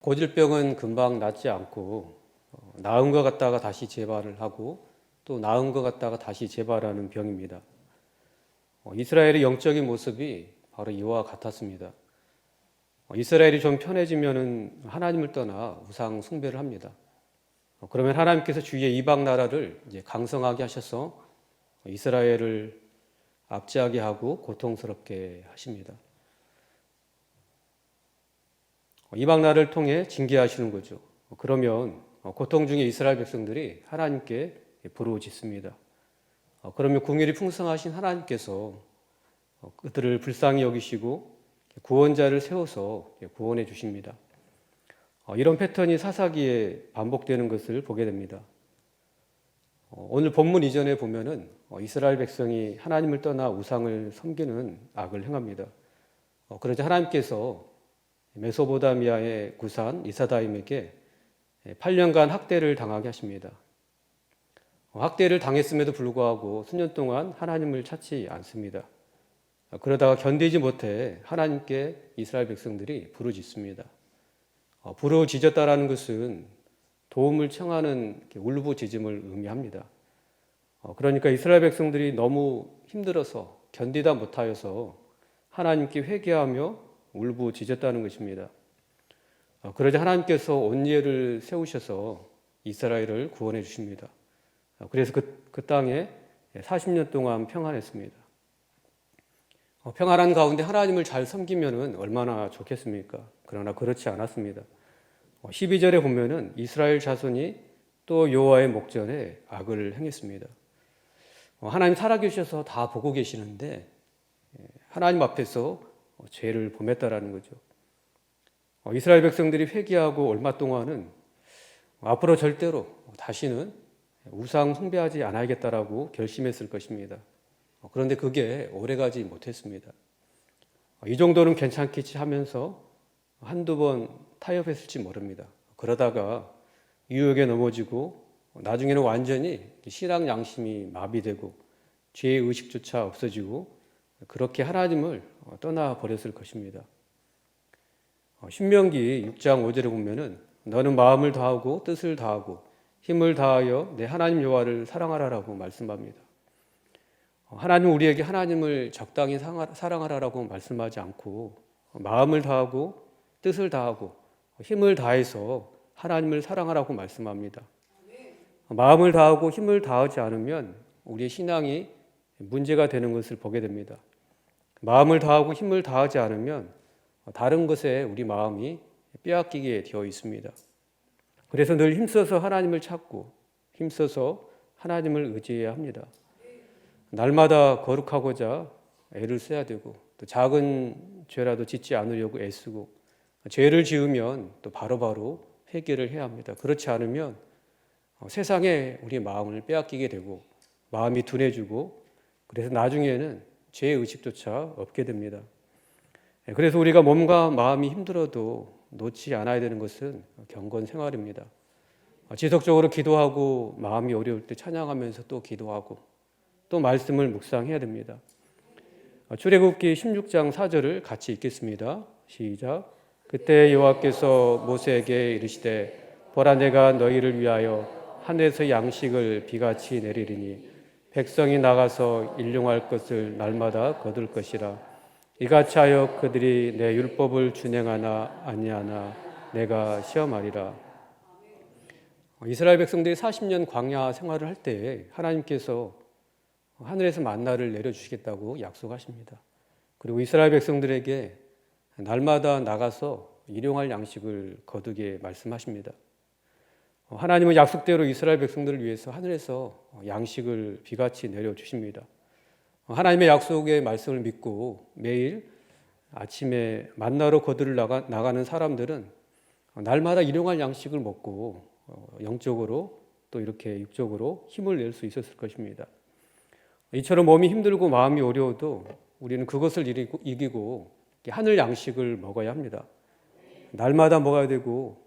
고질병은 금방 낫지 않고 나은 것 같다가 다시 재발을 하고 또 나은 것 같다가 다시 재발하는 병입니다. 이스라엘의 영적인 모습이 바로 이와 같았습니다. 이스라엘이 좀 편해지면은 하나님을 떠나 우상 숭배를 합니다. 그러면 하나님께서 주위의 이방 나라를 이제 강성하게 하셔서 이스라엘을 압제하게 하고 고통스럽게 하십니다. 이방 나라를 통해 징계하시는 거죠. 그러면 고통 중에 이스라엘 백성들이 하나님께 부르짖습니다. 그러면 긍휼이 풍성하신 하나님께서 그들을 불쌍히 여기시고 구원자를 세워서 구원해 주십니다. 이런 패턴이 사사기에 반복되는 것을 보게 됩니다. 오늘 본문 이전에 보면은 이스라엘 백성이 하나님을 떠나 우상을 섬기는 악을 행합니다. 그러자 하나님께서 메소보다미아의 구산 이사다임에게 8년간 학대를 당하게 하십니다. 학대를 당했음에도 불구하고 수년 동안 하나님을 찾지 않습니다. 그러다가 견디지 못해 하나님께 이스라엘 백성들이 부르짖습니다. 부르짖었다라는 것은 도움을 청하는 울부짖음을 의미합니다. 그러니까 이스라엘 백성들이 너무 힘들어서 견디다 못하여서 하나님께 회개하며 울부짖었다는 것입니다. 그러자 하나님께서 온예를 세우셔서 이스라엘을 구원해 주십니다. 그래서 그 땅에 40년 동안 평안했습니다. 평안한 가운데 하나님을 잘 섬기면 얼마나 좋겠습니까? 그러나 그렇지 않았습니다. 12절에 보면은 이스라엘 자손이 또 여호와의 목전에 악을 행했습니다. 하나님 살아계셔서 다 보고 계시는데 하나님 앞에서 죄를 범했다라는 거죠. 이스라엘 백성들이 회개하고 얼마 동안은 앞으로 절대로 다시는 우상 숭배하지 않아야겠다라고 결심했을 것입니다. 그런데 그게 오래가지 못했습니다. 이 정도는 괜찮겠지 하면서 한두 번 타협했을지 모릅니다. 그러다가 유혹에 넘어지고 나중에는 완전히 신앙 양심이 마비되고 죄의 의식조차 없어지고 그렇게 하나님을 떠나버렸을 것입니다. 신명기 6장 5절에 보면은 너는 마음을 다하고 뜻을 다하고 힘을 다하여 내 하나님 여호와를 사랑하라라고 말씀합니다. 하나님은 우리에게 하나님을 적당히 사랑하라라고 말씀하지 않고 마음을 다하고 뜻을 다하고 힘을 다해서 하나님을 사랑하라고 말씀합니다. 마음을 다하고 힘을 다하지 않으면 우리의 신앙이 문제가 되는 것을 보게 됩니다. 마음을 다하고 힘을 다하지 않으면 다른 것에 우리 마음이 빼앗기게 되어 있습니다. 그래서 늘 힘써서 하나님을 찾고 힘써서 하나님을 의지해야 합니다. 날마다 거룩하고자 애를 써야 되고 또 작은 죄라도 짓지 않으려고 애쓰고 죄를 지으면 또 바로바로 회개를 해야 합니다. 그렇지 않으면 세상에 우리 마음을 빼앗기게 되고 마음이 둔해지고 그래서 나중에는 죄의 의식조차 없게 됩니다. 그래서 우리가 몸과 마음이 힘들어도 놓지 않아야 되는 것은 경건 생활입니다. 지속적으로 기도하고 마음이 어려울 때 찬양하면서 또 기도하고 또 말씀을 묵상해야 됩니다. 출애굽기 16장 4절을 같이 읽겠습니다. 시작. 그때 여호와께서 모세에게 이르시되 보라 내가 너희를 위하여 하늘에서 양식을 비같이 내리리니 백성이 나가서 일용할 것을 날마다 거둘 것이라. 이같이 하여 그들이 내 율법을 준행하나 아니하나 내가 시험하리라. 이스라엘 백성들이 40년 광야 생활을 할 때 하나님께서 하늘에서 만나를 내려주시겠다고 약속하십니다. 그리고 이스라엘 백성들에게 날마다 나가서 일용할 양식을 거두게 말씀하십니다. 하나님은 약속대로 이스라엘 백성들을 위해서 하늘에서 양식을 비같이 내려주십니다. 하나님의 약속의 말씀을 믿고 매일 아침에 만나러 거두를 나가는 사람들은 날마다 일용할 양식을 먹고 영적으로 또 이렇게 육적으로 힘을 낼 수 있었을 것입니다. 이처럼 몸이 힘들고 마음이 어려워도 우리는 그것을 이기고 하늘 양식을 먹어야 합니다. 날마다 먹어야 되고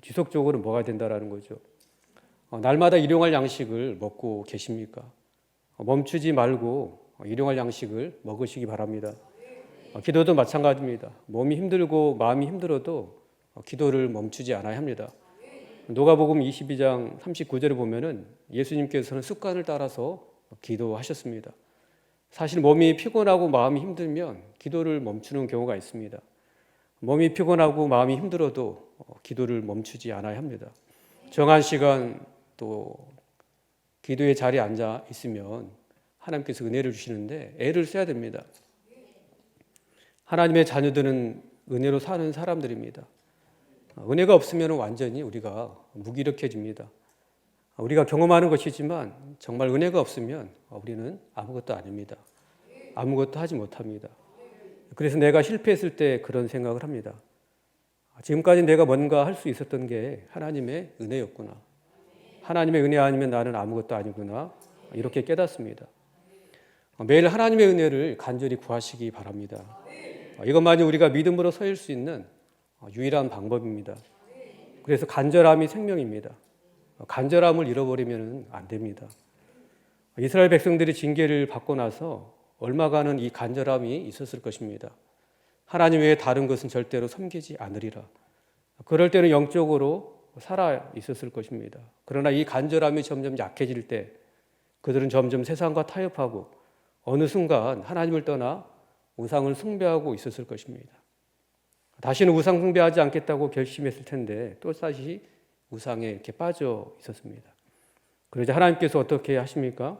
지속적으로 먹어야 된다는 거죠. 날마다 일용할 양식을 먹고 계십니까? 멈추지 말고 일용할 양식을 먹으시기 바랍니다. 기도도 마찬가지입니다. 몸이 힘들고 마음이 힘들어도 기도를 멈추지 않아야 합니다. 누가복음 22장 39절에 보면은 예수님께서는 습관을 따라서 기도하셨습니다. 사실 몸이 피곤하고 마음이 힘들면 기도를 멈추는 경우가 있습니다. 몸이 피곤하고 마음이 힘들어도 기도를 멈추지 않아야 합니다. 정한 시간 또 기도의 자리에 앉아 있으면 하나님께서 은혜를 주시는데 애를 써야 됩니다. 하나님의 자녀들은 은혜로 사는 사람들입니다. 은혜가 없으면 완전히 우리가 무기력해집니다. 우리가 경험하는 것이지만 정말 은혜가 없으면 우리는 아무것도 아닙니다. 아무것도 하지 못합니다. 그래서 내가 실패했을 때 그런 생각을 합니다. 지금까지 내가 뭔가 할 수 있었던 게 하나님의 은혜였구나. 하나님의 은혜 아니면 나는 아무것도 아니구나. 이렇게 깨닫습니다. 매일 하나님의 은혜를 간절히 구하시기 바랍니다. 이것만이 우리가 믿음으로 서일 수 있는 유일한 방법입니다. 그래서 간절함이 생명입니다. 간절함을 잃어버리면 안 됩니다. 이스라엘 백성들이 징계를 받고 나서 얼마간은 이 간절함이 있었을 것입니다. 하나님 외에 다른 것은 절대로 섬기지 않으리라. 그럴 때는 영적으로 살아 있었을 것입니다. 그러나 이 간절함이 점점 약해질 때 그들은 점점 세상과 타협하고 어느 순간 하나님을 떠나 우상을 숭배하고 있었을 것입니다. 다시는 우상 숭배하지 않겠다고 결심했을 텐데 또다시 우상에 이렇게 빠져 있었습니다. 그러자 하나님께서 어떻게 하십니까?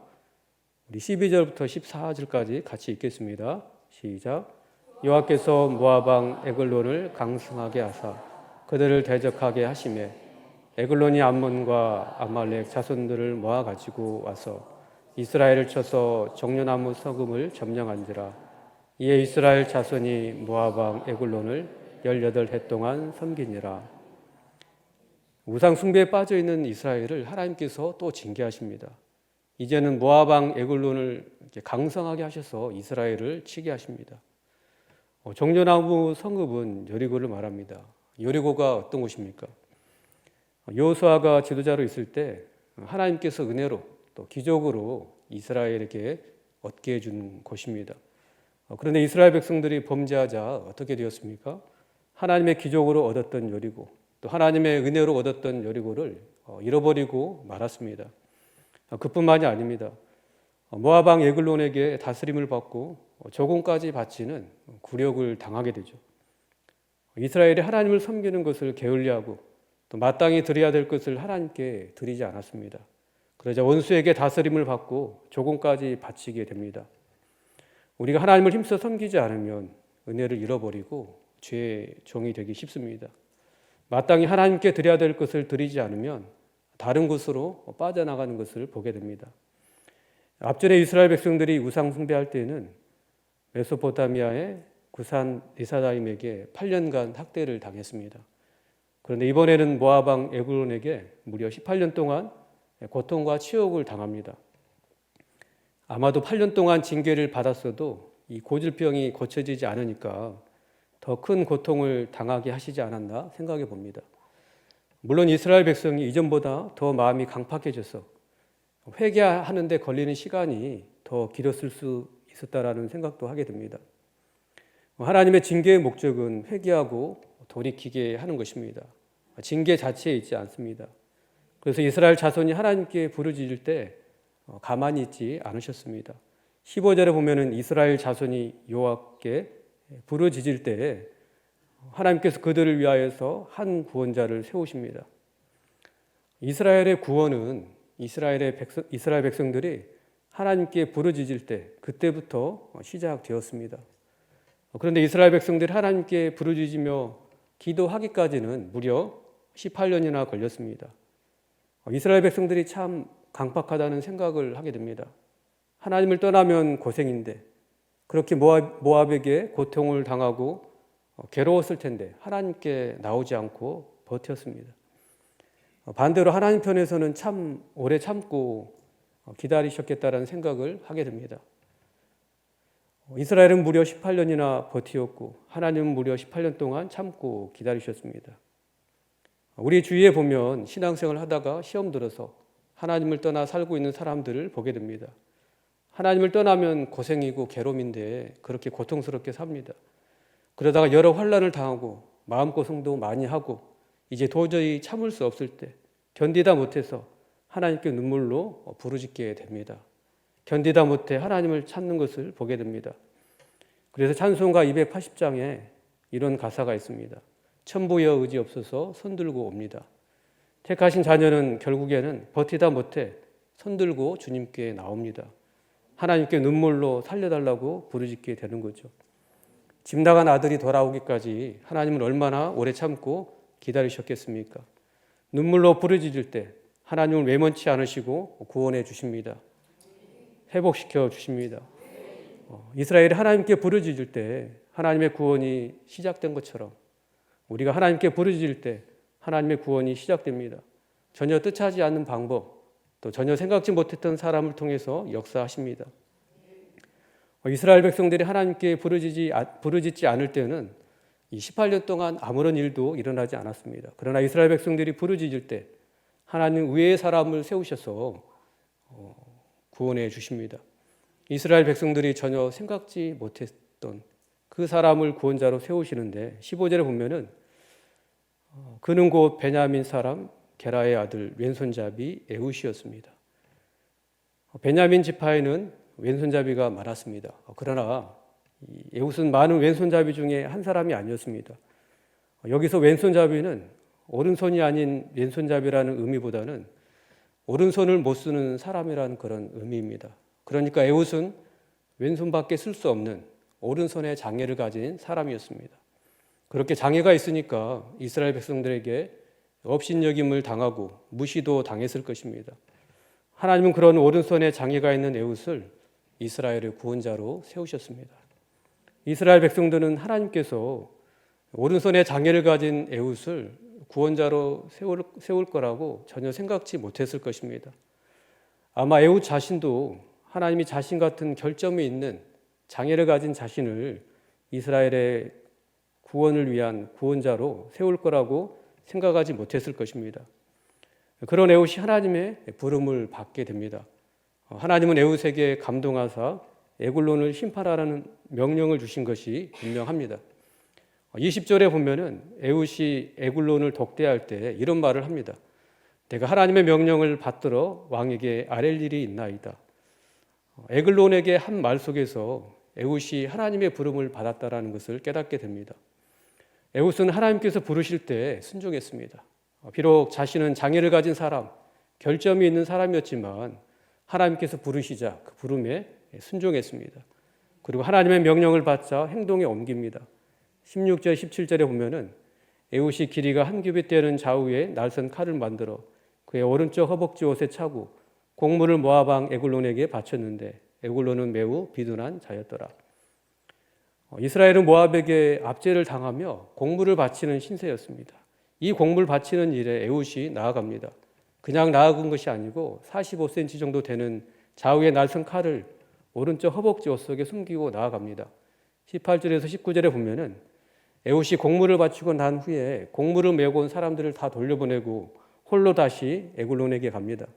우리 12절부터 14절까지 같이 읽겠습니다. 시작. 여호와께서 모압 왕 에글론을 강성하게 하사 그들을 대적하게 하시매 에글론이 암몬과 아말렉 자손들을 모아 가지고 와서 이스라엘을 쳐서 정려나무 서금을 점령한지라. 이에 이스라엘 자손이 모압 왕 에글론을 18해 동안 섬기니라. 우상 숭배에 빠져 있는 이스라엘을 하나님께서 또 징계하십니다. 이제는 모압 왕 에글론을 강성하게 하셔서 이스라엘을 치게 하십니다. 정려나무 성읍은 여리고를 말합니다. 여리고가 어떤 곳입니까? 여호수아가 지도자로 있을 때 하나님께서 은혜로 또 기적으로 이스라엘에게 얻게 해준 곳입니다. 그런데 이스라엘 백성들이 범죄하자 어떻게 되었습니까? 하나님의 기적으로 얻었던 여리고 또 하나님의 은혜로 얻었던 여리고를 잃어버리고 말았습니다. 그뿐만이 아닙니다. 모압 왕 에글론에게 다스림을 받고 조공까지 바치는 굴욕을 당하게 되죠. 이스라엘이 하나님을 섬기는 것을 게을리하고 또 마땅히 드려야 될 것을 하나님께 드리지 않았습니다. 그러자 원수에게 다스림을 받고 조공까지 바치게 됩니다. 우리가 하나님을 힘써 섬기지 않으면 은혜를 잃어버리고 죄의 종이 되기 쉽습니다. 마땅히 하나님께 드려야 될 것을 드리지 않으면 다른 곳으로 빠져나가는 것을 보게 됩니다. 앞전에 이스라엘 백성들이 우상 숭배할 때는 메소포타미아의 구산 리사다임에게 8년간 학대를 당했습니다. 그런데 이번에는 모압 왕 에글론에게 무려 18년 동안 고통과 치욕을 당합니다. 아마도 8년 동안 징계를 받았어도 이 고질병이 고쳐지지 않으니까 더 큰 고통을 당하게 하시지 않았나 생각해 봅니다. 물론 이스라엘 백성이 이전보다 더 마음이 강팍해져서 회개하는 데 걸리는 시간이 더 길었을 수 있었다라는 생각도 하게 됩니다. 하나님의 징계의 목적은 회개하고 돌이키게 하는 것입니다. 징계 자체에 있지 않습니다. 그래서 이스라엘 자손이 하나님께 부르짖을 때 가만히 있지 않으셨습니다. 15절에 보면은 이스라엘 자손이 여호와께 부르짖을 때 하나님께서 그들을 위하여서 한 구원자를 세우십니다. 이스라엘의 구원은 이스라엘 백성들이 하나님께 부르짖을 때 그때부터 시작되었습니다. 그런데 이스라엘 백성들이 하나님께 부르짖으며 기도하기까지는 무려 18년이나 걸렸습니다. 이스라엘 백성들이 참 강팍하다는 생각을 하게 됩니다. 하나님을 떠나면 고생인데 그렇게 모압에게 고통을 당하고 괴로웠을 텐데 하나님께 나오지 않고 버텼습니다. 반대로 하나님 편에서는 참 오래 참고 기다리셨겠다라는 생각을 하게 됩니다. 이스라엘은 무려 18년이나 버티었고 하나님은 무려 18년 동안 참고 기다리셨습니다. 우리 주위에 보면 신앙생활 하다가 시험 들어서 하나님을 떠나 살고 있는 사람들을 보게 됩니다. 하나님을 떠나면 고생이고 괴로움인데 그렇게 고통스럽게 삽니다. 그러다가 여러 환난을 당하고 마음고생도 많이 하고 이제 도저히 참을 수 없을 때 견디다 못해서 하나님께 눈물로 부르짖게 됩니다. 견디다 못해 하나님을 찾는 것을 보게 됩니다. 그래서 찬송가 280장에 이런 가사가 있습니다. 천부여 의지 없어서 손들고 옵니다. 택하신 자녀는 결국에는 버티다 못해 손들고 주님께 나옵니다. 하나님께 눈물로 살려달라고 부르짖게 되는 거죠. 집 나간 아들이 돌아오기까지 하나님은 얼마나 오래 참고 기다리셨겠습니까? 눈물로 부르짖을 때 하나님은 외면치 않으시고 구원해 주십니다. 회복시켜 주십니다. 이스라엘이 하나님께 부르짖을 때 하나님의 구원이 시작된 것처럼 우리가 하나님께 부르짖을 때 하나님의 구원이 시작됩니다. 전혀 뜻하지 않는 방법, 또 전혀 생각지 못했던 사람을 통해서 역사하십니다. 이스라엘 백성들이 하나님께 부르짖지 않을 때는 이 18년 동안 아무런 일도 일어나지 않았습니다. 그러나 이스라엘 백성들이 부르짖을 때 하나님 외의 사람을 세우셔서 구원해 주십니다. 이스라엘 백성들이 전혀 생각지 못했던 그 사람을 구원자로 세우시는데 15절에 보면은 그는 곧 베냐민 사람 게라의 아들 왼손잡이 에훗이었습니다. 베냐민 지파에는 왼손잡이가 많았습니다. 그러나 에훗은 많은 왼손잡이 중에 한 사람이 아니었습니다. 여기서 왼손잡이는 오른손이 아닌 왼손잡이라는 의미보다는 오른손을 못 쓰는 사람이라는 그런 의미입니다. 그러니까 에훗은 왼손밖에 쓸 수 없는 오른손의 장애를 가진 사람이었습니다. 그렇게 장애가 있으니까 이스라엘 백성들에게 업신여김을 당하고 무시도 당했을 것입니다. 하나님은 그런 오른손에 장애가 있는 에훗을 이스라엘의 구원자로 세우셨습니다. 이스라엘 백성들은 하나님께서 오른손에 장애를 가진 에훗을 구원자로 세울 거라고 전혀 생각지 못했을 것입니다. 아마 에훗 자신도 하나님이 자신 같은 결점이 있는 장애를 가진 자신을 이스라엘의 구원을 위한 구원자로 세울 거라고 생각하지 못했을 것입니다. 그런 에훗이 하나님의 부름을 받게 됩니다. 하나님은 에훗에게 감동하사 에굴론을 심판하라는 명령을 주신 것이 분명합니다. 20절에 보면은 에훗이 에굴론을 독대할 때 이런 말을 합니다. 내가 하나님의 명령을 받들어 왕에게 아랠 일이 있나이다. 에글론에게 한 말 속에서 에훗이 하나님의 부름을 받았다라는 것을 깨닫게 됩니다. 에훗은 하나님께서 부르실 때 순종했습니다. 비록 자신은 장애를 가진 사람, 결점이 있는 사람이었지만 하나님께서 부르시자 그 부름에 순종했습니다. 그리고 하나님의 명령을 받자 행동에 옮깁니다. 16절, 17절에 보면은 에훗이 길이가 한 규빗 되는 좌우에 날선 칼을 만들어 그의 오른쪽 허벅지 옷에 차고 곡물을 모압 왕 에굴론에게 바쳤는데 에굴론은 매우 비둔한 자였더라. 이스라엘은 모압에게 압제를 당하며 곡물을 바치는 신세였습니다. 이 곡물 바치는 일에 에훗이 나아갑니다. 그냥 나아간 것이 아니고 45cm 정도 되는 좌우의 날선 칼을 오른쪽 허벅지 옷 속에 숨기고 나아갑니다. 18절에서 19절에 보면은 에훗이 곡물을 바치고 난 후에 곡물을 메고 온 사람들을 다 돌려보내고 홀로 다시 에굴론에게 갑니다.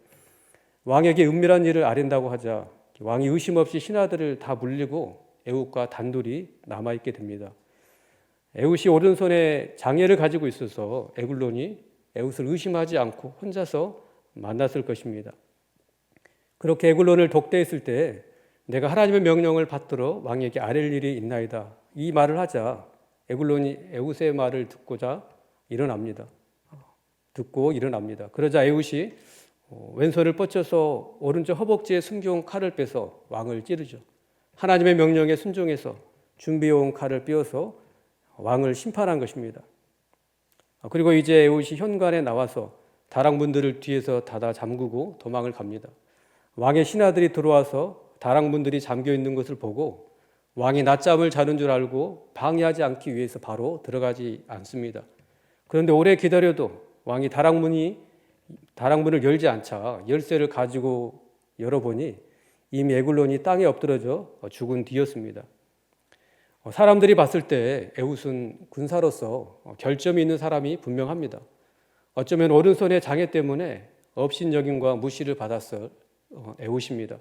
왕에게 은밀한 일을 아랜다고 하자 왕이 의심 없이 신하들을 다 물리고 에훗과 단둘이 남아있게 됩니다. 에훗이 오른손에 장애를 가지고 있어서 에굴론이 에훗을 의심하지 않고 혼자서 만났을 것입니다. 그렇게 에굴론을 독대했을 때 내가 하나님의 명령을 받들어 왕에게 아랠 일이 있나이다. 이 말을 하자 에굴론이 에훗의 말을 듣고 일어납니다. 그러자 에훗이 왼손을 뻗쳐서 오른쪽 허벅지에 숨겨온 칼을 빼서 왕을 찌르죠. 하나님의 명령에 순종해서 준비해온 칼을 빼어서 왕을 심판한 것입니다. 그리고 이제 에훗이 현관에 나와서 다락문들을 뒤에서 닫아 잠그고 도망을 갑니다. 왕의 신하들이 들어와서 다락문들이 잠겨 있는 것을 보고 왕이 낮잠을 자는 줄 알고 방해하지 않기 위해서 바로 들어가지 않습니다. 그런데 오래 기다려도 왕이 다락문을 열지 않자 열쇠를 가지고 열어보니 이미 에굴론이 땅에 엎드러져 죽은 뒤였습니다. 사람들이 봤을 때 에훗은 군사로서 결점이 있는 사람이 분명합니다. 어쩌면 오른손의 장애 때문에 업신여김과 무시를 받았을 에훗입니다.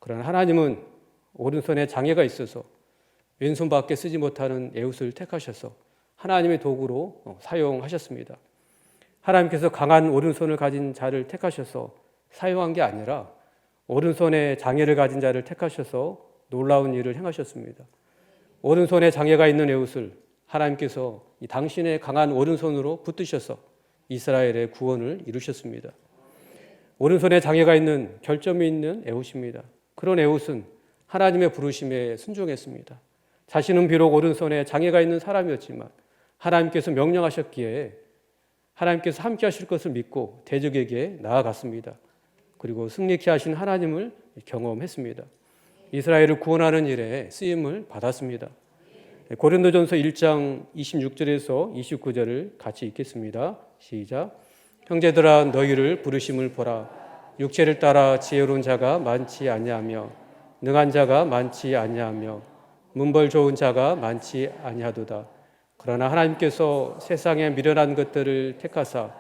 그러나 하나님은 오른손에 장애가 있어서 왼손밖에 쓰지 못하는 에훗을 택하셔서 하나님의 도구로 사용하셨습니다. 하나님께서 강한 오른손을 가진 자를 택하셔서 사용한 게 아니라 오른손에 장애를 가진 자를 택하셔서 놀라운 일을 행하셨습니다. 오른손에 장애가 있는 에훗을 하나님께서 당신의 강한 오른손으로 붙드셔서 이스라엘의 구원을 이루셨습니다. 오른손에 장애가 있는 결점이 있는 에훗입니다. 그런 에훗은 하나님의 부르심에 순종했습니다. 자신은 비록 오른손에 장애가 있는 사람이었지만 하나님께서 명령하셨기에 하나님께서 함께 하실 것을 믿고 대적에게 나아갔습니다. 그리고 승리케 하신 하나님을 경험했습니다. 이스라엘을 구원하는 일에 쓰임을 받았습니다. 고린도전서 1장 26절에서 29절을 같이 읽겠습니다. 시작. 형제들아 너희를 부르심을 보라. 육체를 따라 지혜로운 자가 많지 아니하며 능한 자가 많지 아니하며 문벌 좋은 자가 많지 아니하도다. 그러나 하나님께서 세상에 미련한 것들을 택하사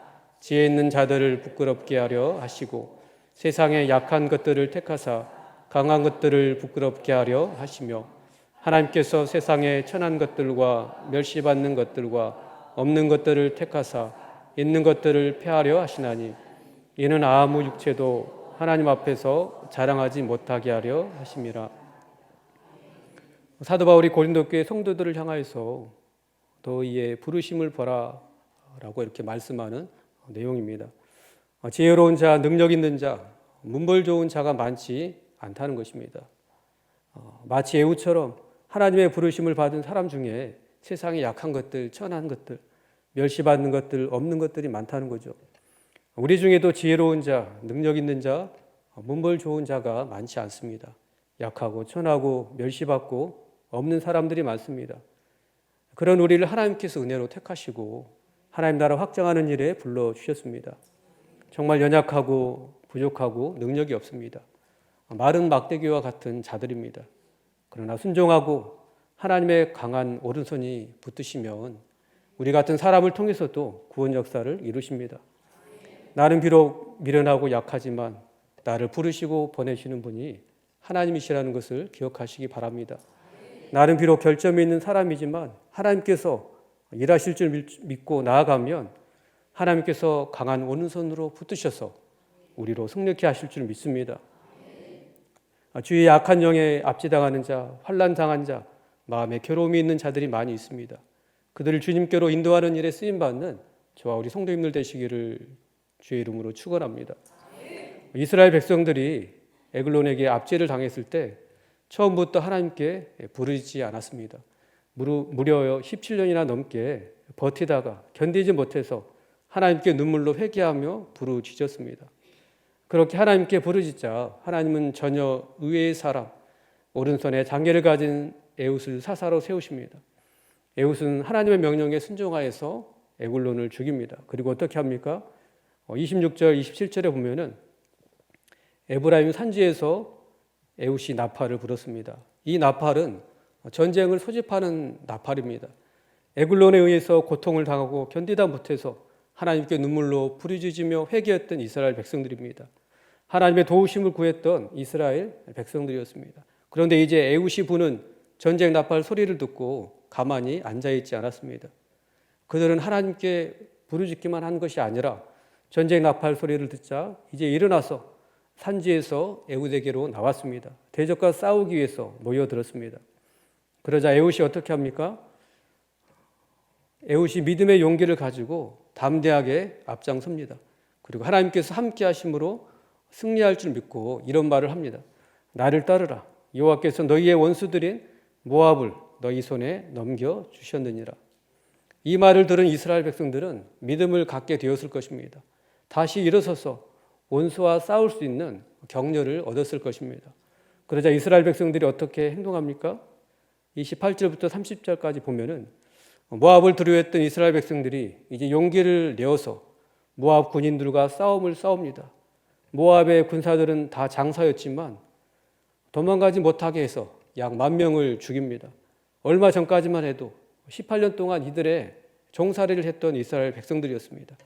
지혜 있는 자들을 부끄럽게 하려 하시고 세상에 약한 것들을 택하사 강한 것들을 부끄럽게 하려 하시며 하나님께서 세상에 천한 것들과 멸시받는 것들과 없는 것들을 택하사 있는 것들을 폐하려 하시나니 이는 아무 육체도 하나님 앞에서 자랑하지 못하게 하려 하심이라. 사도 바울이 고린도 교회 성도들을 향하여서 너희의 부르심을 보라 라고 이렇게 말씀하는 내용입니다. 지혜로운 자, 능력 있는 자, 문벌 좋은 자가 많지 않다는 것입니다. 마치 에훗처럼 하나님의 부르심을 받은 사람 중에 세상에 약한 것들, 천한 것들, 멸시받는 것들, 없는 것들이 많다는 거죠. 우리 중에도 지혜로운 자, 능력 있는 자, 문벌 좋은 자가 많지 않습니다. 약하고 천하고 멸시받고 없는 사람들이 많습니다. 그런 우리를 하나님께서 은혜로 택하시고 하나님 나라 확장하는 일에 불러주셨습니다. 정말 연약하고 부족하고 능력이 없습니다. 마른 막대기와 같은 자들입니다. 그러나 순종하고 하나님의 강한 오른손이 붙으시면 우리 같은 사람을 통해서도 구원 역사를 이루십니다. 나는 비록 미련하고 약하지만 나를 부르시고 보내시는 분이 하나님이시라는 것을 기억하시기 바랍니다. 나는 비록 결점이 있는 사람이지만 하나님께서 일하실 줄 믿고 나아가면 하나님께서 강한 오른손으로 붙드셔서 우리로 승리케 하실 줄 믿습니다. 주위에 악한 영에 압제당하는 자, 환난당한 자, 마음에 괴로움이 있는 자들이 많이 있습니다. 그들을 주님께로 인도하는 일에 쓰임받는 저와 우리 성도님들 되시기를 주의 이름으로 축원합니다. 이스라엘 백성들이 에글론에게 압제를 당했을 때 처음부터 하나님께 부르지 않았습니다. 무려 17년이나 넘게 버티다가 견디지 못해서 하나님께 눈물로 회개하며 부르짖었습니다. 그렇게 하나님께 부르짖자 하나님은 전혀 의외의 사람, 오른손에 장애를 가진 에훗을 사사로 세우십니다. 에훗은 하나님의 명령에 순종하여서 에글론을 죽입니다. 그리고 어떻게 합니까? 26절, 27절에 보면은 에브라임 산지에서 에훗이 나팔을 불었습니다. 이 나팔은 전쟁을 소집하는 나팔입니다. 에글론에 의해서 고통을 당하고 견디다 못해서 하나님께 눈물로 부르짖으며 회개했던 이스라엘 백성들입니다. 하나님의 도우심을 구했던 이스라엘 백성들이었습니다. 그런데 이제 에훗이 부는 전쟁 나팔 소리를 듣고 가만히 앉아있지 않았습니다. 그들은 하나님께 부르짖기만 한 것이 아니라 전쟁 나팔 소리를 듣자 이제 일어나서 산지에서 에훗에게로 나왔습니다. 대적과 싸우기 위해서 모여들었습니다. 그러자 에훗이 어떻게 합니까? 에훗이 믿음의 용기를 가지고 담대하게 앞장섭니다. 그리고 하나님께서 함께 하심으로 승리할 줄 믿고 이런 말을 합니다. 나를 따르라. 여호와께서 너희의 원수들인 모압을 너희 손에 넘겨주셨느니라. 이 말을 들은 이스라엘 백성들은 믿음을 갖게 되었을 것입니다. 다시 일어서서 원수와 싸울 수 있는 격려를 얻었을 것입니다. 그러자 이스라엘 백성들이 어떻게 행동합니까? 28절부터 30절까지 보면은 모압을 두려워했던 이스라엘 백성들이 이제 용기를 내어서 모압 군인들과 싸움을 싸웁니다. 모압의 군사들은 다 장사였지만 도망가지 못하게 해서 약 10,000명을 죽입니다. 얼마 전까지만 해도 18년 동안 이들의 종살이를 했던 이스라엘 백성들이었습니다.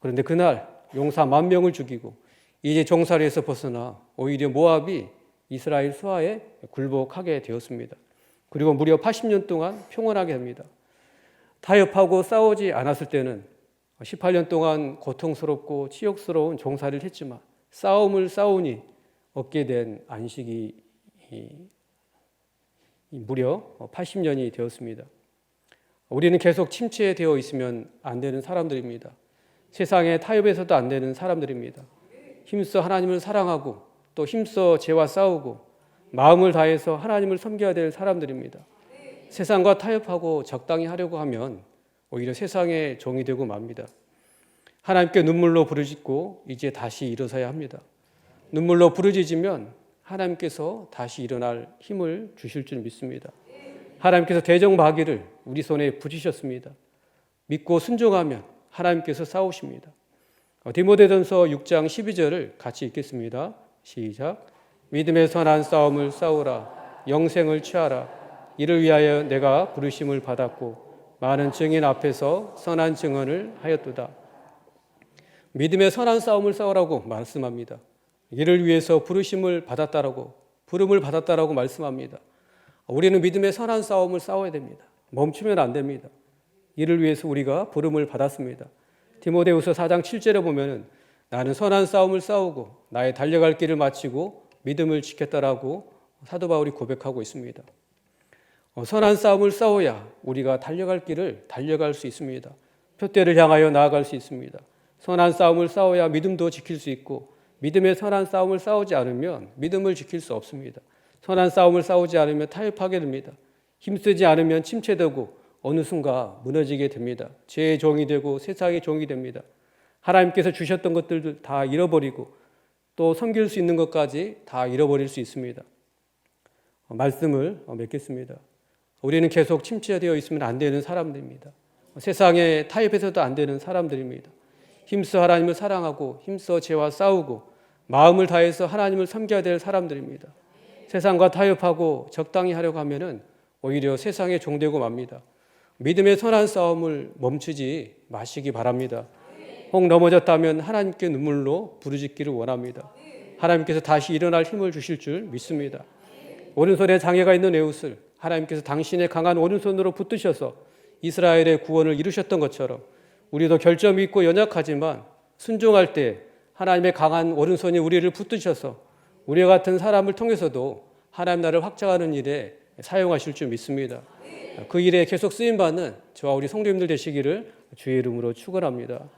그런데 그날 용사 10,000명을 죽이고 이제 종살이에서 벗어나 오히려 모압이 이스라엘 수하에 굴복하게 되었습니다. 그리고 무려 80년 동안 평온하게 됩니다. 타협하고 싸우지 않았을 때는 18년 동안 고통스럽고 치욕스러운 종살이를 했지만 싸움을 싸우니 얻게 된 안식이 무려 80년이 되었습니다. 우리는 계속 침체되어 있으면 안 되는 사람들입니다. 세상에 타협해서도 안 되는 사람들입니다. 힘써 하나님을 사랑하고 또 힘써 죄와 싸우고 마음을 다해서 하나님을 섬겨야 될 사람들입니다. 세상과 타협하고 적당히 하려고 하면 오히려 세상의 종이 되고 맙니다. 하나님께 눈물로 부르짖고 이제 다시 일어서야 합니다. 눈물로 부르짖으면 하나님께서 다시 일어날 힘을 주실 줄 믿습니다. 하나님께서 대적마귀를 우리 손에 붙이셨습니다. 믿고 순종하면 하나님께서 싸우십니다. 디모데전서 6장 12절을 같이 읽겠습니다. 시작. 믿음의 선한 싸움을 싸우라. 영생을 취하라. 이를 위하여 내가 부르심을 받았고 많은 증인 앞에서 선한 증언을 하였도다. 믿음의 선한 싸움을 싸우라고 말씀합니다. 이를 위해서 부르심을 받았다라고 말씀합니다. 우리는 믿음의 선한 싸움을 싸워야 됩니다. 멈추면 안 됩니다. 이를 위해서 우리가 부름을 받았습니다. 디모데후서 4장 7절에 보면은 나는 선한 싸움을 싸우고 나의 달려갈 길을 마치고 믿음을 지켰다라고 사도 바울이 고백하고 있습니다. 선한 싸움을 싸워야 우리가 달려갈 길을 달려갈 수 있습니다. 표대를 향하여 나아갈 수 있습니다. 선한 싸움을 싸워야 믿음도 지킬 수 있고 믿음의 선한 싸움을 싸우지 않으면 믿음을 지킬 수 없습니다. 선한 싸움을 싸우지 않으면 타협하게 됩니다. 힘쓰지 않으면 침체되고 어느 순간 무너지게 됩니다. 죄의 종이 되고 세상의 종이 됩니다. 하나님께서 주셨던 것들도 다 잃어버리고 또 섬길 수 있는 것까지 다 잃어버릴 수 있습니다. 말씀을 맺겠습니다. 우리는 계속 침체되어 있으면 안 되는 사람들입니다. 세상에 타협해서도 안 되는 사람들입니다. 힘써 하나님을 사랑하고 힘써 죄와 싸우고 마음을 다해서 하나님을 섬겨야 될 사람들입니다. 세상과 타협하고 적당히 하려고 하면은 오히려 세상에 종되고 맙니다. 믿음의 선한 싸움을 멈추지 마시기 바랍니다. 혹 넘어졌다면 하나님께 눈물로 부르짖기를 원합니다. 하나님께서 다시 일어날 힘을 주실 줄 믿습니다. 오른손에 장애가 있는 에웃을 하나님께서 당신의 강한 오른손으로 붙드셔서 이스라엘의 구원을 이루셨던 것처럼 우리도 결점이 있고 연약하지만 순종할 때 하나님의 강한 오른손이 우리를 붙드셔서 우리와 같은 사람을 통해서도 하나님 나라를 확장하는 일에 사용하실 줄 믿습니다. 그 일에 계속 쓰임받는 저와 우리 성도님들 되시기를 주의 이름으로 축원합니다.